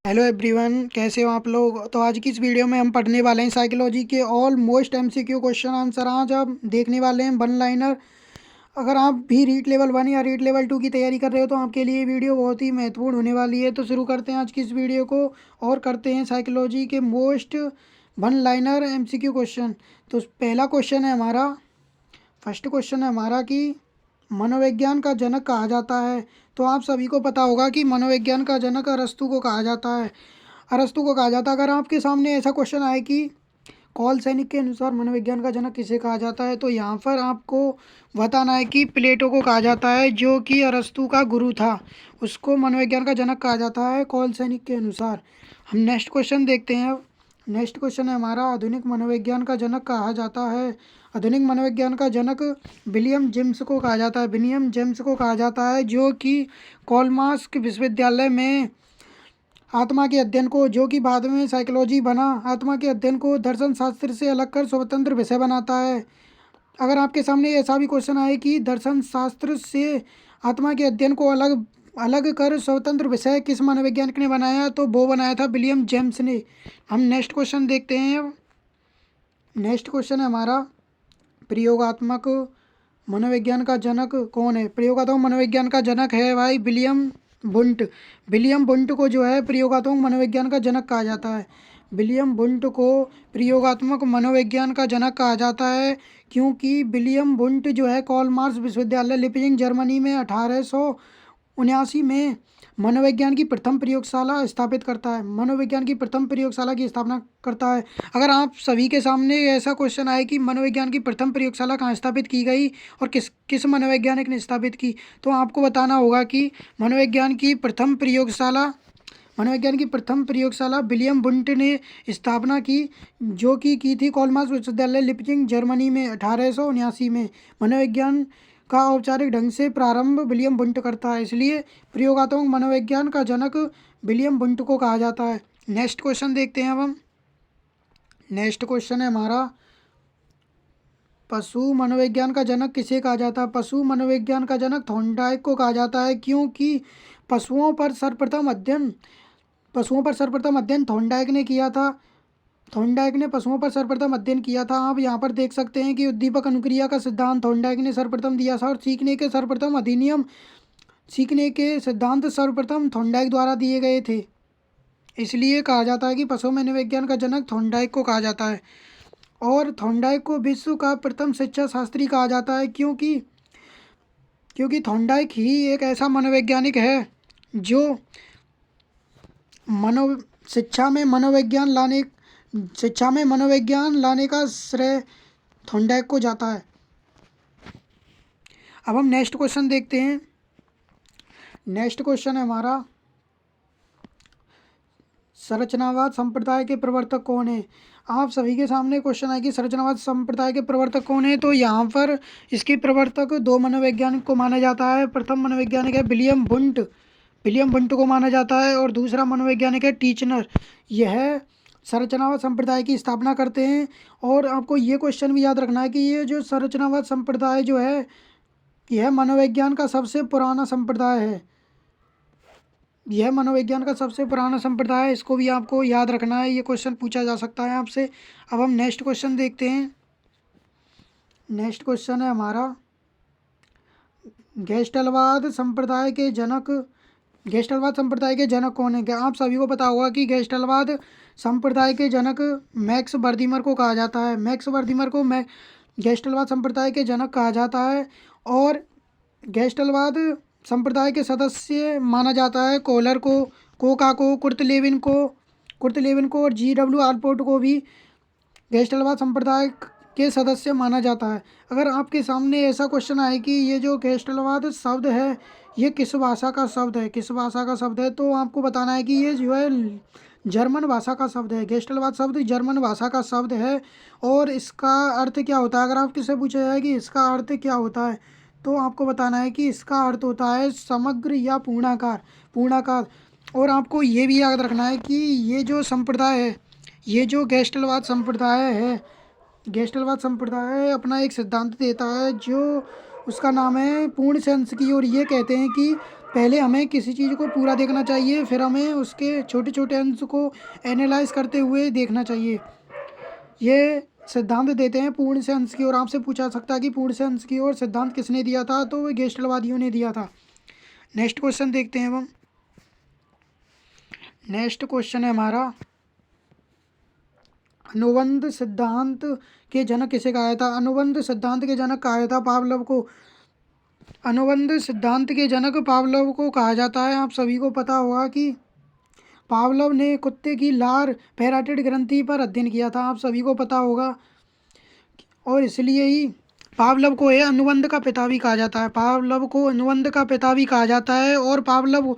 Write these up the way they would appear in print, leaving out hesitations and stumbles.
Hello everyone, कैसे हो आप लोग। तो आज की इस वीडियो में हम पढ़ने वाले हैं साइकोलॉजी के ऑलमोस्ट एमसीक्यू क्वेश्चन आंसर। आज आप देखने वाले हैं वन लाइनर। अगर आप भी रीट लेवल 1 या रीट लेवल 2 की तैयारी कर रहे हो तो आपके लिए ये वीडियो बहुत ही महत्वपूर्ण होने वाली है। तो शुरू करते हैं आज की इस वीडियो को और करते हैं साइकोलॉजी के most one liner MCQ question. तो पहला क्वेश्चन है हमारा, फर्स्ट क्वेश्चन है हमारा कि मनोविज्ञान का जनक कहा जाता है। तो आप सभी को पता होगा कि मनोविज्ञान का जनक अरस्तू को कहा जाता है। अरस्तु को कहा जाता है। अगर आपके सामने ऐसा क्वेश्चन आए कि कॉल सैनिक के अनुसार मनोविज्ञान का जनक किसे कहा जाता है, तो यहाँ पर आपको बताना है कि प्लेटो को कहा जाता है, जो कि अरस्तु का गुरु था। उसको मनोविज्ञान का जनक कहा जाता है कॉल सैनिक के अनुसार। हम नेक्स्ट क्वेश्चन देखते हैं। नेक्स्ट क्वेश्चन है हमारा, आधुनिक मनोविज्ञान का जनक कहा जाता है। आधुनिक मनोविज्ञान का जनक विलियम जेम्स को कहा जाता है। विलियम जेम्स को कहा जाता है, जो कि कॉलमार्क्स विश्वविद्यालय में आत्मा के अध्ययन को, जो कि बाद में साइकोलॉजी बना, आत्मा के अध्ययन को दर्शन शास्त्र से अलग कर स्वतंत्र विषय बनाता है। अगर आपके सामने ऐसा भी क्वेश्चन आए कि दर्शन शास्त्र से आत्मा के अध्ययन को अलग अलग कर स्वतंत्र विषय किस मनोवैज्ञानिक ने बनाया, तो वो बनाया था विलियम जेम्स ने। हम नेक्स्ट क्वेश्चन देखते हैं। नेक्स्ट क्वेश्चन है हमारा, प्रयोगात्मक मनोविज्ञान का जनक कौन है। प्रयोगात्मक मनोविज्ञान का जनक है भाई विलियम बुंट। विलियम बुंट को जो है प्रयोगात्मक मनोविज्ञान का जनक कहा जाता है। विलियम बुंट को प्रयोगात्मक मनोविज्ञान का जनक कहा जाता है, क्योंकि विलियम बुंट जो है कॉलमार्क्स विश्वविद्यालय लिपजिंग जर्मनी में 1879 में मनोविज्ञान की प्रथम प्रयोगशाला स्थापित करता है। मनोविज्ञान की प्रथम प्रयोगशाला की स्थापना करता है। अगर आप सभी के सामने ऐसा क्वेश्चन आए कि मनोविज्ञान की प्रथम प्रयोगशाला कहाँ स्थापित की गई और किस किस मनोवैज्ञानिक ने स्थापित की, तो आपको बताना होगा कि मनोविज्ञान की प्रथम प्रयोगशाला विलियम बुंट ने स्थापना की, जो कि की थी कॉलमार्क्स विश्वविद्यालय लिपजिंग जर्मनी में 1879 में। मनोविज्ञान का औपचारिक ढंग से प्रारंभ विलियम बुंट करता है, इसलिए प्रयोगात्मक मनोविज्ञान का जनक विलियम बुंट को कहा जाता है। नेक्स्ट क्वेश्चन देखते हैं अब हम। नेक्स्ट क्वेश्चन है हमारा, पशु मनोविज्ञान का जनक किसे कहा जाता है। पशु मनोविज्ञान का जनक थॉर्नडाइक को कहा जाता है, क्योंकि पशुओं पर सर्वप्रथम अध्ययन थॉर्नडाइक ने किया था। थॉर्नडाइक ने पशुओं पर सर्वप्रथम अध्ययन किया था। आप यहाँ पर देख सकते हैं कि उद्दीपक अनुक्रिया का सिद्धांत थॉर्नडाइक ने सर्वप्रथम दिया था, और सीखने के सिद्धांत सर्वप्रथम थॉर्नडाइक द्वारा दिए गए थे। इसलिए कहा जाता है कि पशु मनोविज्ञान का जनक थॉर्नडाइक को कहा जाता है। और थॉर्नडाइक को विश्व का प्रथम शिक्षा शास्त्री कहा जाता है, क्योंकि थॉर्नडाइक ही एक ऐसा मनोवैज्ञानिक है जो शिक्षा में मनोविज्ञान लाने का श्रेय थॉर्नडाइक को जाता है। अब हम नेक्स्ट क्वेश्चन देखते हैं। नेक्स्ट क्वेश्चन है हमारा, संरचनावाद संप्रदाय के प्रवर्तक कौन है। आप सभी के सामने क्वेश्चन है कि संरचनावाद संप्रदाय के प्रवर्तक कौन है, तो यहाँ पर इसके प्रवर्तक दो मनोवैज्ञानिक को माना जाता है। प्रथम मनोवैज्ञानिक है विलियम बुंट को माना जाता है, और दूसरा मनोवैज्ञानिक है टीचनर। यह संरचनावाद संप्रदाय की स्थापना करते हैं। और आपको ये क्वेश्चन भी याद रखना है कि ये जो संरचनावाद संप्रदाय जो है, यह मनोविज्ञान का सबसे पुराना संप्रदाय है। यह मनोविज्ञान का सबसे पुराना संप्रदाय है, इसको भी आपको याद रखना है। ये क्वेश्चन पूछा जा सकता है आपसे। अब हम नेक्स्ट क्वेश्चन देखते हैं। नेक्स्ट क्वेश्चन है हमारा, गेस्टलवाद संप्रदाय के जनक कौन है। क्या आप सभी को पता होगा कि गेस्टलवाद संप्रदाय के जनक मैक्स वर्दीमर को कहा जाता है। मैक्स वर्दीमर को गेस्टलवाद संप्रदाय के जनक कहा जाता है। और गेस्टलवाद संप्रदाय के सदस्य माना जाता है कोहलर को, कोका को, कुर्तलेविन को और G.W. आलपोर्ट को भी गेस्टलवाद संप्रदाय के सदस्य माना जाता है। अगर आपके सामने ऐसा क्वेश्चन आए कि ये जो गेस्टलवाद शब्द है, ये किस भाषा का शब्द है, तो आपको बताना है कि ये जो है जर्मन भाषा का शब्द है। गेस्टलवाद शब्द जर्मन भाषा का शब्द है। और इसका अर्थ क्या होता है, अगर आप किससे पूछा जाए कि इसका अर्थ क्या होता है, तो आपको बताना है कि इसका अर्थ होता है समग्र या पूर्णाकार। और आपको ये भी याद रखना है कि ये जो संप्रदाय है, ये जो गेस्टलवाद संप्रदाय अपना एक सिद्धांत देता है, जो उसका नाम है पूर्ण सेंस की। और ये कहते हैं कि पहले हमें किसी चीज़ को पूरा देखना चाहिए, फिर हमें उसके छोटे छोटे अंश को एनालाइज करते हुए देखना चाहिए। ये सिद्धांत देते हैं पूर्ण से अंश की ओर। आपसे पूछा सकता है कि पूर्ण से अंश की ओर सिद्धांत किसने दिया था, तो वो गेस्टलवादियों ने दिया था। नेक्स्ट क्वेश्चन देखते हैं हम। नेक्स्ट क्वेश्चन है हमारा, अनुबंध सिद्धांत के जनक किसे कहा जाता? अनुबंध सिद्धांत के जनक कहा जाता पावलोव को। अनुबंध सिद्धांत के जनक पावलोव को कहा जाता है। आप सभी को पता होगा कि पावलोव ने कुत्ते की लार पैराटिड ग्रंथि पर अध्ययन किया था, आप सभी को पता होगा, और इसलिए ही पावलोव को यह अनुबंध का पिता भी कहा जाता है। पावलोव को अनुबंध का पिता भी कहा जाता है। और पावलोव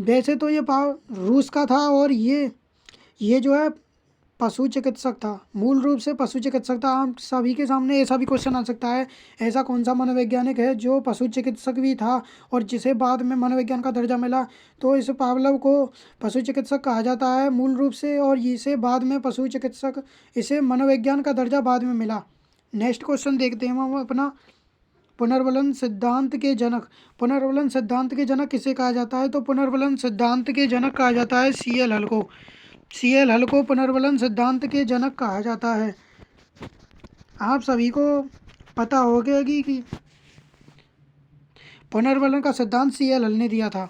वैसे तो ये रूस का था, और ये जो है पशु चिकित्सक था, मूल रूप से पशु चिकित्सक था। आप सभी के सामने ऐसा भी क्वेश्चन आ सकता है, ऐसा कौन सा मनोवैज्ञानिक है जो पशु चिकित्सक भी था और जिसे बाद में मनोविज्ञान का दर्जा मिला? तो इस पावलोव को पशु चिकित्सक कहा जाता है मूल रूप से, और इसे बाद में पशु चिकित्सक, इसे मनोविज्ञान का दर्जा बाद में मिला। नेक्स्ट क्वेश्चन देखते हैं हम अपना, पुनर्वलन सिद्धांत के जनक। पुनर्वलन सिद्धांत के जनक किसे कहा जाता है? तो पुनर्वलन सिद्धांत के जनक कहा जाता है सीएल हल को। सीएल हल को पुनर्वलन सिद्धांत के जनक कहा जाता है। आप सभी को पता होगा कि पुनर्वलन का सिद्धांत सीएल हल ने दिया था।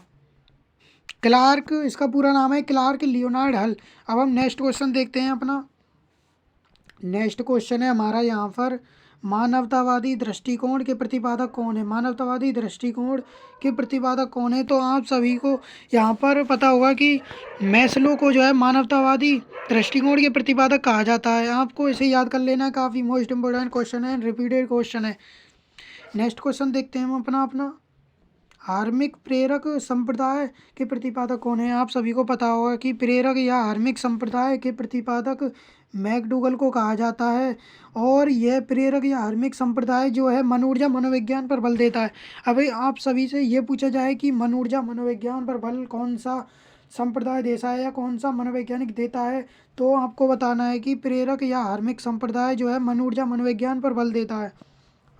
क्लार्क, इसका पूरा नाम है क्लार्क लियोनार्ड हल। अब हम नेक्स्ट क्वेश्चन देखते हैं अपना। नेक्स्ट क्वेश्चन है हमारा यहाँ पर, मानवतावादी दृष्टिकोण के प्रतिपादक कौन है? मानवतावादी दृष्टिकोण के प्रतिपादक कौन है? तो आप सभी को यहाँ पर पता होगा कि मैस्लो को जो है मानवतावादी दृष्टिकोण के प्रतिपादक कहा जाता है। आपको इसे याद कर लेना है, काफ़ी मोस्ट इम्पोर्टेंट क्वेश्चन है, रिपीटेड क्वेश्चन है। नेक्स्ट क्वेश्चन देखते हैं हम अपना हार्मिक प्रेरक संप्रदाय के प्रतिपादक कौन है? आप सभी को पता होगा कि प्रेरक या हार्मिक संप्रदाय के प्रतिपादक मैकडूगल को कहा जाता है। और यह प्रेरक या हार्मिक संप्रदाय जो है मन ऊर्जा मनोविज्ञान पर बल देता है। अभी आप सभी से ये पूछा जाए कि मन ऊर्जा मनोविज्ञान पर बल कौन सा संप्रदाय देता है या कौन सा मनोवैज्ञानिक देता है, तो आपको बताना है कि प्रेरक या हार्मिक संप्रदाय जो है मन ऊर्जा मनोविज्ञान पर बल देता है।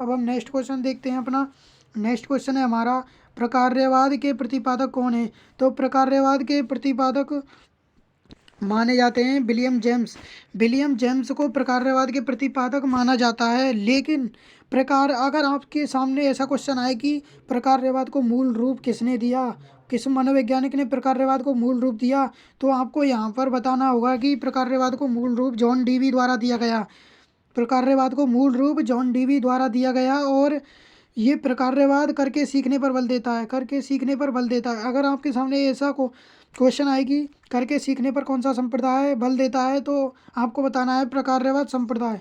अब हम नेक्स्ट क्वेश्चन देखते हैं अपना। नेक्स्ट क्वेश्चन है हमारा, प्रकार्यवाद के प्रतिपादक कौन है? तो प्रकार्यवाद के प्रतिपादक माने जाते हैं विलियम जेम्स। विलियम जेम्स को प्रकार्यवाद के प्रतिपादक माना जाता है। लेकिन अगर आपके सामने ऐसा क्वेश्चन आए कि प्रकार्यवाद को मूल रूप किसने दिया, किस मनोवैज्ञानिक ने प्रकार्यवाद को मूल रूप दिया, तो आपको यहाँ पर बताना होगा कि प्रकार्यवाद को मूल रूप जॉन डीवी द्वारा दिया गया। प्रकार्यवाद को मूल रूप जॉन डीवी द्वारा दिया गया। और ये प्रकार्यवाद करके सीखने पर बल देता है, करके सीखने पर बल देता है। अगर आपके सामने ऐसा क्वेश्चन आएगी करके सीखने पर कौन सा संप्रदाय बल देता है, तो आपको बताना है प्रकार्यवाद संप्रदाय,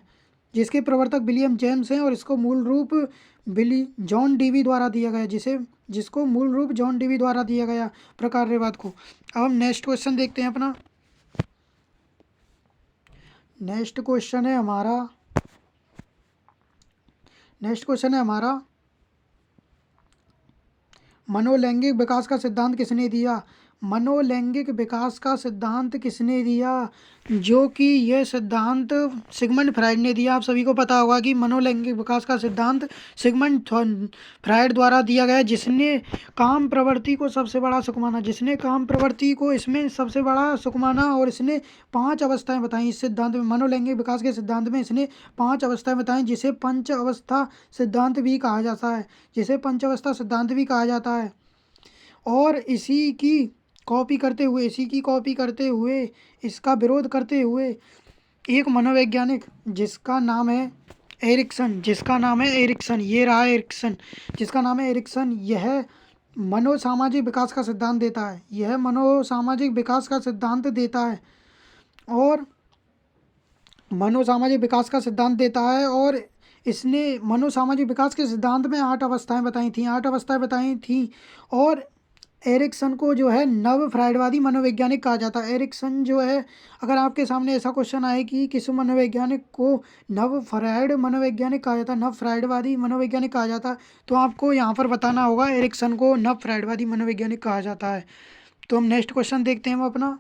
जिसके प्रवर्तक विलियम जेम्स हैं, और इसको मूल रूप जॉन डीवी द्वारा दिया गया, जिसको मूल रूप जॉन डीवी द्वारा दिया गया प्रकार्यवाद को। अब हम नेक्स्ट क्वेश्चन देखते हैं अपना। नेक्स्ट क्वेश्चन है हमारा मनोलैंगिक विकास का सिद्धांत किसने दिया? मनोलैंगिक विकास का सिद्धांत किसने दिया? जो कि यह सिद्धांत सिगमंड फ्राइड ने दिया। आप सभी को पता होगा कि मनोलैंगिक विकास का सिद्धांत सिगमंड फ्राइड द्वारा दिया गया, जिसने काम प्रवृत्ति को सबसे बड़ा सुख माना, जिसने काम प्रवृत्ति को इसमें सबसे बड़ा सुख माना। और इसने 5 अवस्थाएं बताई इस सिद्धांत में, मनोलैंगिक विकास के सिद्धांत में इसने 5 अवस्थाएं बताई, जिसे पंच अवस्था सिद्धांत भी कहा जाता है, जिसे पंच अवस्था सिद्धांत भी कहा जाता है। और इसी की कॉपी करते हुए इसका विरोध करते हुए एक मनोवैज्ञानिक जिसका नाम है एरिक्सन, ये रहा एरिक्सन, जिसका नाम है एरिक्सन, यह मनोसामाजिक विकास का सिद्धांत देता है, और मनोसामाजिक विकास का सिद्धांत देता है। और इसने मनोसामाजिक विकास के सिद्धांत में 8 अवस्थाएं बताई थी। और एरिक्सन को जो है नव फ्राइडवादी मनोवैज्ञानिक कहा जाता है। एरिक्सन जो है, अगर आपके सामने ऐसा क्वेश्चन आए कि किस मनोवैज्ञानिक को नव फ्राइड मनोवैज्ञानिक कहा जाता है, नव फ्राइडवादी मनोवैज्ञानिक कहा जाता है, तो आपको यहाँ पर बताना होगा एरिक्सन को नव फ्राइडवादी मनोवैज्ञानिक कहा जाता है। तो हम नेक्स्ट क्वेश्चन देखते हैं अपना।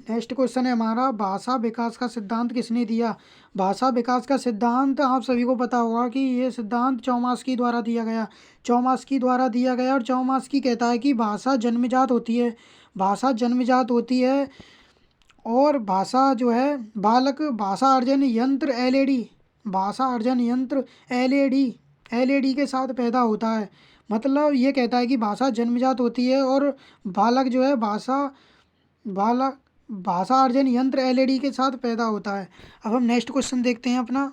नेक्स्ट क्वेश्चन है हमारा, भाषा विकास का सिद्धांत किसने दिया। भाषा विकास का सिद्धांत आप सभी को पता होगा कि ये सिद्धांत चौमास्की द्वारा दिया गया। चौमास्की द्वारा दिया गया और चौमास्की कहता है कि भाषा जन्मजात होती है। भाषा जन्मजात होती है और भाषा जो है बालक भाषा अर्जन यंत्र एलईडी, भाषा अर्जन यंत्र एलईडी के साथ पैदा होता है। मतलब ये कहता है कि भाषा जन्मजात होती है और बालक जो है बालक भाषा अर्जन यंत्र एलईडी के साथ पैदा होता है। अब हम नेक्स्ट क्वेश्चन देखते हैं अपना।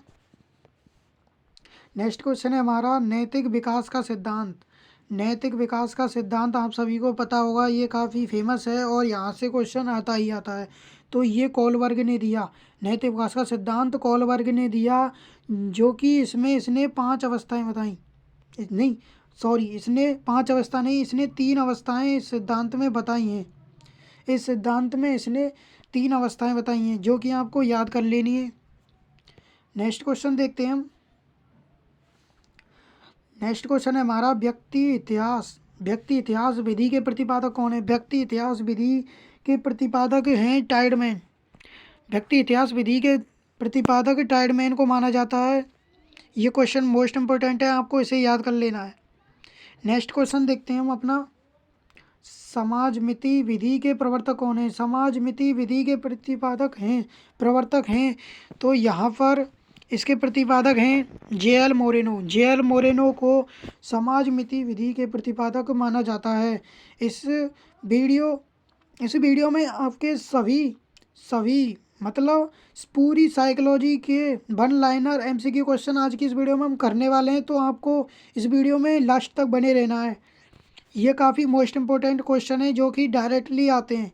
नेक्स्ट क्वेश्चन है हमारा, नैतिक विकास का सिद्धांत। नैतिक विकास का सिद्धांत आप सभी को पता होगा, ये काफ़ी फेमस है और यहाँ से क्वेश्चन आता ही आता है। तो ये कोलबर्ग ने दिया। नैतिक विकास का सिद्धांत कोलबर्ग ने दिया, जो कि इसने 5 अवस्थाएं बताई। नहीं सॉरी, इसने 5 अवस्था नहीं, इसने 3 अवस्थाएं इस सिद्धांत में बताई हैं। इस सिद्धांत में इसने 3 अवस्थाएं बताई हैं जो कि आपको याद कर लेनी है। नेक्स्ट क्वेश्चन देखते हैं हम। नेक्स्ट क्वेश्चन है हमारा, व्यक्ति इतिहास विधि के प्रतिपादक कौन है। व्यक्ति इतिहास विधि के प्रतिपादक हैं टाइडमैन। व्यक्ति इतिहास विधि के प्रतिपादक टाइडमैन को माना जाता है। ये क्वेश्चन मोस्ट इंपॉर्टेंट है, आपको इसे याद कर लेना है। नेक्स्ट क्वेश्चन देखते हैं हम अपना, समाजमिति विधि के प्रवर्तक कौन है। समाजमिति विधि के प्रवर्तक हैं तो यहाँ पर इसके प्रतिपादक हैं जे.एल. मोरेनो। जे.एल. मोरेनो को समाजमिति विधि के प्रतिपादक माना जाता है। इस वीडियो में आपके सभी मतलब पूरी साइकोलॉजी के 1 लाइनर एमसीक्यू क्वेश्चन आज की इस वीडियो में हम करने वाले हैं, तो आपको इस वीडियो में लास्ट तक बने रहना है। ये काफ़ी मोस्ट इम्पोर्टेंट क्वेश्चन है जो कि डायरेक्टली आते हैं।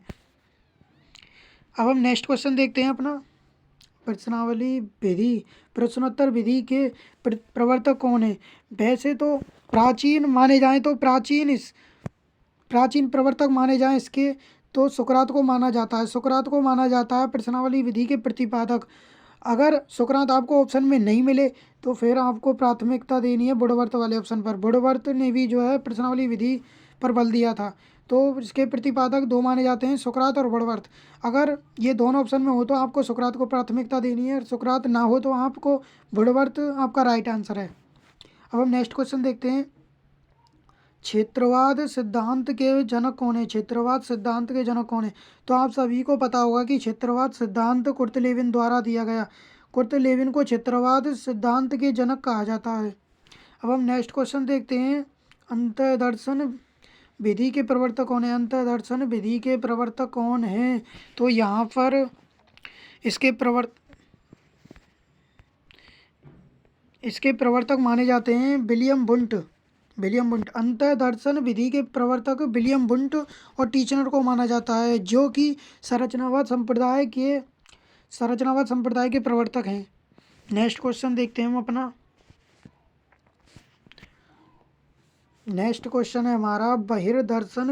अब हम नेक्स्ट क्वेश्चन देखते हैं अपना, प्रश्नावली विधि प्रश्नोत्तर विधि के प्रवर्तक कौन है। वैसे तो प्राचीन माने जाएं तो प्राचीन प्रवर्तक माने जाएं इसके तो सुकरात को माना जाता है। सुकरात को माना जाता है प्रश्नावली विधि के प्रतिपादक। अगर सुकरात आपको ऑप्शन में नहीं मिले तो फिर आपको प्राथमिकता देनी है बुडवर्थ वाले ऑप्शन पर। बुडवर्थ ने भी जो है प्रश्नावली विधि पर बल दिया था, तो इसके प्रतिपादक 2 माने जाते हैं, सुकरात और बुडवर्थ। अगर ये दोनों ऑप्शन में हो तो आपको सुकरात को प्राथमिकता देनी है, और सुकरात ना हो तो आपको बुडवर्थ आपका राइट आंसर है। अब हम नेक्स्ट क्वेश्चन देखते हैं, क्षेत्रवाद सिद्धांत के जनक कौन है। क्षेत्रवाद सिद्धांत के जनक कौन है। तो आप सभी को पता होगा कि क्षेत्रवाद सिद्धांत कुर्तलेविन द्वारा दिया गया। कुर्तलेविन को क्षेत्रवाद सिद्धांत के जनक कहा जाता है। अब हम नेक्स्ट क्वेश्चन देखते हैं, अंतःदर्शन विधि के प्रवर्तक कौन है। अंतःदर्शन विधि के प्रवर्तक कौन है। तो यहाँ पर इसके प्रवर्तक माने जाते हैं विलियम वुंट। अंतःदर्शन विधि के प्रवर्तक विलियम वुंट और टीचनर को माना जाता है, जो कि संरचनावाद संप्रदाय के प्रवर्तक हैं। नेक्स्ट क्वेश्चन देखते हैं हम अपना। नेक्स्ट क्वेश्चन है हमारा, बहिर्दर्शन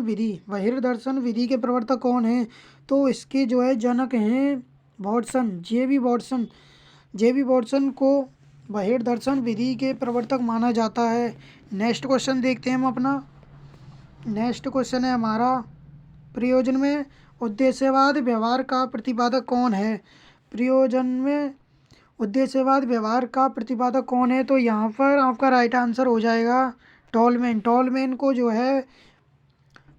विधि के प्रवर्तक कौन है। तो इसके जो है जनक हैं वॉटसन, जे.बी. वॉटसन को बहिर्दर्शन विधि के प्रवर्तक माना जाता है। नेक्स्ट क्वेश्चन देखते हैं हम अपना। नेक्स्ट क्वेश्चन है हमारा, प्रयोजन में उद्देश्यवाद व्यवहार का प्रतिपादक कौन है। प्रयोजन में उद्देश्यवाद व्यवहार का प्रतिपादक कौन है। तो यहाँ पर आपका राइट आंसर हो जाएगा टॉलमैन को जो है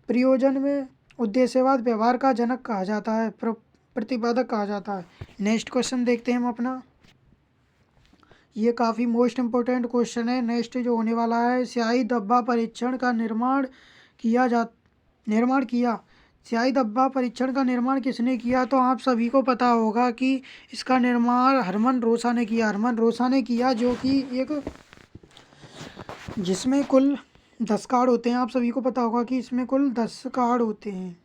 प्रयोजन में उद्देश्यवाद व्यवहार का जनक कहा जाता है, प्रतिपादक कहा जाता है। नेक्स्ट क्वेश्चन देखते हैं हम अपना। ये काफ़ी मोस्ट इम्पोर्टेंट क्वेश्चन है नेक्स्ट जो होने वाला है, स्याही धब्बा परीक्षण का निर्माण स्याही धब्बा परीक्षण का निर्माण किसने किया। तो आप सभी को पता होगा कि इसका निर्माण हरमन रोसा ने किया, जो कि एक जिसमें कुल 10 कार्ड होते हैं। आप सभी को पता होगा कि इसमें कुल 10 कार्ड होते हैं।